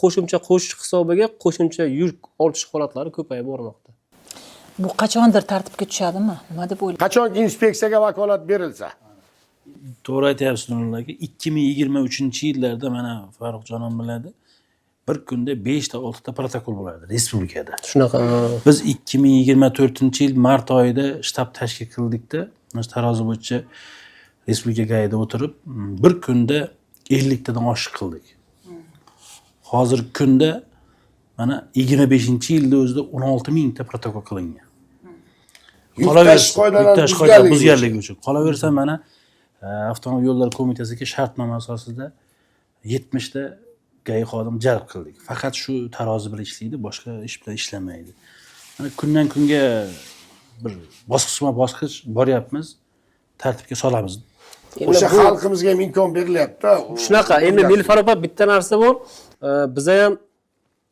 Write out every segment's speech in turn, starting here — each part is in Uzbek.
qo'shimcha qo'shish hisobiga qo'shimcha yuk ortish holatlari ko'payib bormoqda. Bu qachondir tartibga tushadimi? Nima deb o'ylaysiz? Qachonki inspeksiyaga vakolat berilsa. To'g'ri aytyapsiz Nurullo aka. 2023-yillarda mana Farruxjonim biladi. Bir kunda 5 ta 6 ta protokol bo'ladi respublikada. Shunaqa. Biz 2024-yil mart oyida shtab tashkil qildikda, tarozi bo'yicha respublika gayida o'tirib, bir kunda 50 tadan oshiq qildik. Hozirgi kunda mana 25-yilda o'zida 16 mingta protokol qilingan. Yuktash qoidalar buzganligi uchun. Qolaversa mana avtomobil yo'llari qo'mitasiga shartnoma asosida 70 ta gay xodim jalb qildik. Faqat shu tarozi bilan ishlaydi, boshqa ish bilan ishlamaydi. Mana kundan kunga bir bosqichma-bosqich boryapmiz, tartibga solamiz. O'sha xalqimizga ham imkon berilyapti. Shunaqa. Endi Nilufar opa bitta narsa bor. Biza ham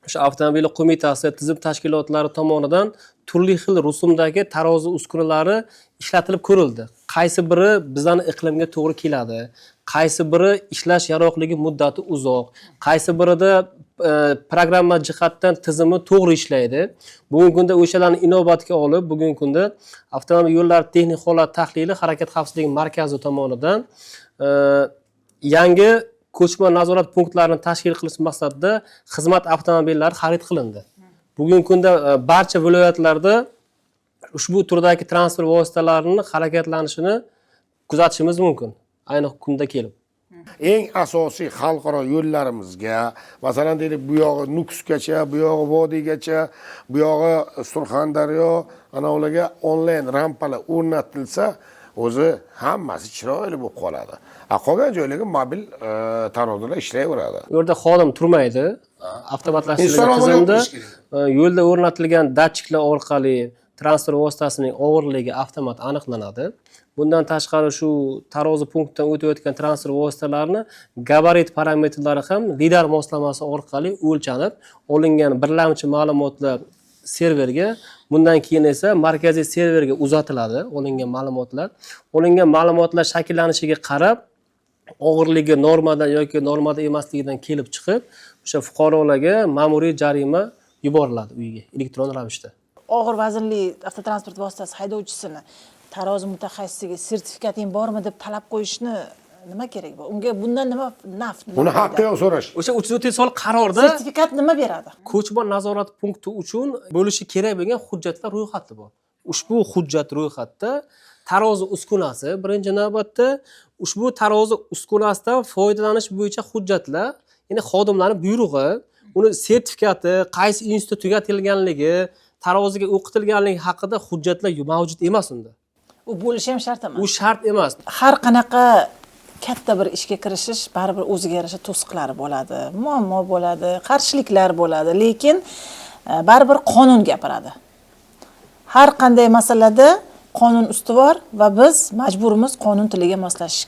o'sha avtomobil qo'mitasi, tizim tashkilotlari tomonidan turli xil rusumdagi tarozi uskunalari ishlatilib ko'rildi. Qaysi biri bizning iqlimga to'g'ri keladi, qaysi biri ishlash yaroqligi muddati uzoq, qaysi birida programma jihatdan tizimi to'g'ri ishlaydi. Bugungi kunda o'shalarni inobatga olib, bugungi kunda avtomobil yo'llari texnik holat tahlili harakat xavfsizligi markazi tomonidan yangi ko'chma nazorat punktlarini tashkil qilish maqsadida xizmat avtomobillari xarid qilindi. Bugungi kunda barcha viloyatlarda ushbu turdagi transport vositalarini harakatlanishini kuzatishimiz mumkin. Ayni kunda kelib. Eng asosiy xalqaro yo'llarimizga, masalan deylik, bu yog'i Nukusgacha, bu yog'i Vodiygacha, bu yog'i Surxondaryo, ana ularga onlayn rampalar o'rnatilsa, o'zi hammasi chiroyli bo'lib qoladi. Qolgan joylarga mobil tarozilar ishlayveradi. U yerda xodim turmaydi. Avtomatlashtirilgan tizimda yo'lda o'rnatilgan datchiklar orqali transport vositasining og'irligi avtomat aniqlanadi. Bundan tashqari shu tarozi punktidan o'tayotgan transport vositalarini gabarit parametrlari ham lidar moslamasi orqali o'lchanib, olingan birlamchi ma'lumotlar serverga, bundan keyin esa markaziy serverga uzatiladi olingan ma'lumotlar. Olingan ma'lumotlar shakllanishiga qarab og'irligi normadan yoki normada emasligidan kelib chiqib, o'sha fuqarolarga ma'muriy jarima yuboriladi uyiga elektron ravishda. Og'ir vaznli avtotransport vositasi haydovchisini tarozi mutaxassisiga sertifikating bormi deb talab qo'yishni nima kerak bu? Unga bundan nima naf? Uni haqqiga so'rash. O'sha 330 qarorda sertifikat nima beradi? ko'chma nazorat punkti uchun bo'lishi kerak bo'lgan hujjatlar ro'yxati bor. Ushbu hujjat ro'yxatda tarozi uskunasi birinchi navbatda ushbu tarozi uskunasidan foydalanish bo'yicha hujjatlar, ya'ni xodimlarning buyrug'i, uni sertifikati, qaysi institutga tugatilganligi, taroziga o'qitilganligi haqida hujjatlar mavjud emas unda. U bo'lishi ham shart emas. U shart emas. Har qanaqa katta bir ishga kirishish baribir o'ziga yarasha to'siqlari bo'ladi, muammo bo'ladi, qarshiliklar bo'ladi, lekin baribir qonun gapiradi. Har qanday masalada qonun ustuvor va biz majburimiz qonun tiliga moslashishga.